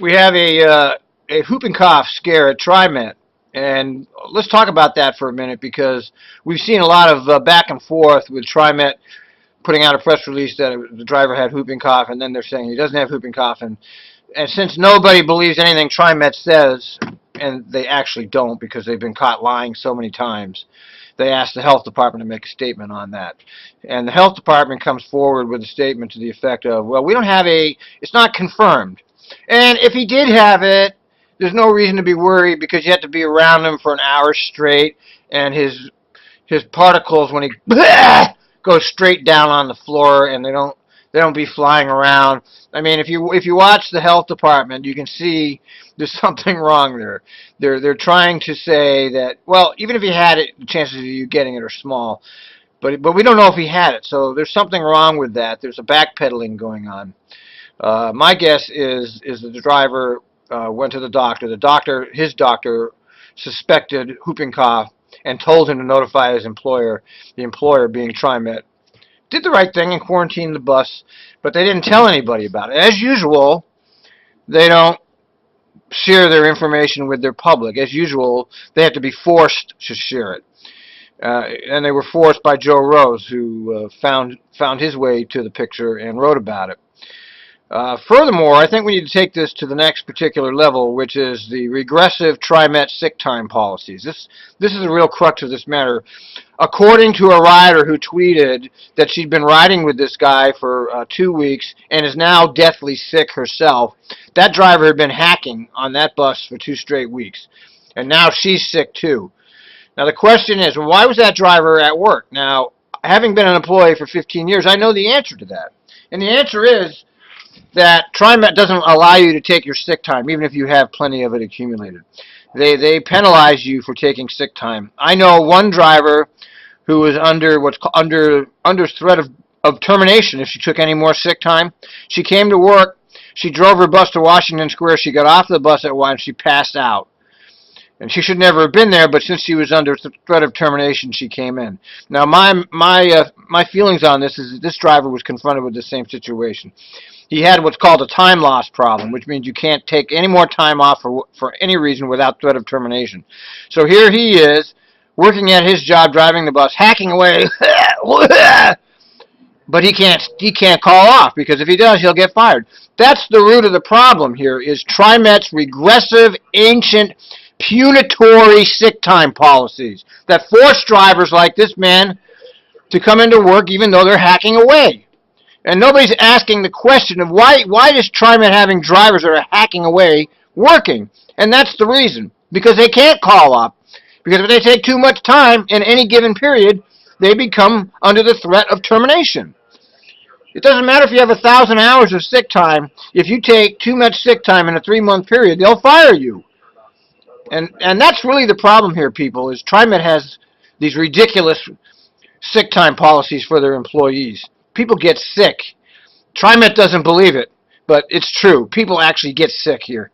We have a whooping cough scare at Trimet, and let's talk about that for a minute because we've seen a lot of back and forth with Trimet putting out a press release that the driver had whooping cough, and then they're saying he doesn't have whooping cough, and since nobody believes anything Trimet says, and they actually don't because they've been caught lying so many times, they asked the health department to make a statement on that. And the health department comes forward with a statement to the effect of, well, we don't have it's not confirmed. And if he did have it, there's no reason to be worried because you have to be around him for an hour straight, and his particles, when he go straight down on the floor, and they don't be flying around. I mean, if you watch the health department, you can see there's something wrong there. They're trying to say that, well, even if he had it, the chances of you getting it are small. But we don't know if he had it, so there's something wrong with that. There's a backpedaling going on. My guess is that the driver went to the doctor. His doctor suspected whooping cough and told him to notify his employer. The employer, being Trimet, did the right thing and quarantined the bus, but they didn't tell anybody about it. As usual, they don't share their information with their public. As usual, they have to be forced to share it. And they were forced by Joe Rose, who found his way to the picture and wrote about it. Furthermore, I think we need to take this to the next particular level, which is the regressive Trimet sick time policies. This is a real crux of this matter. According to a rider who tweeted that she'd been riding with this guy for 2 weeks and is now deathly sick herself, that driver had been hacking on that bus for 2 straight weeks, and now she's sick too. Now the question is, why was that driver at work? Now, having been an employee for 15 years, I know the answer to that. And the answer is that Trimet doesn't allow you to take your sick time, even if you have plenty of it accumulated. They penalize you for taking sick time. I know one driver who was under threat of termination if she took any more sick time. She came to work, she drove her bus to Washington Square, she got off the bus at 1, she passed out. And she should never have been there, but since she was under threat of termination, she came in. Now, my feelings on this is that this driver was confronted with the same situation. He had what's called a time loss problem, which means you can't take any more time off for any reason without threat of termination. So here he is, working at his job, driving the bus, hacking away, but he can't call off, because if he does, he'll get fired. That's the root of the problem here, is Trimet's regressive, ancient, punitory sick time policies that force drivers like this man to come into work even though they're hacking away. And nobody's asking the question of why is Trimet having drivers that are hacking away working? And that's the reason. Because they can't call off. Because if they take too much time in any given period, they become under the threat of termination. It doesn't matter if you have 1,000 hours of sick time. If you take too much sick time in a 3-month period, they'll fire you. And that's really the problem here, people, is Trimet has these ridiculous sick time policies for their employees. People get sick. Trimet doesn't believe it, but it's true. People actually get sick here.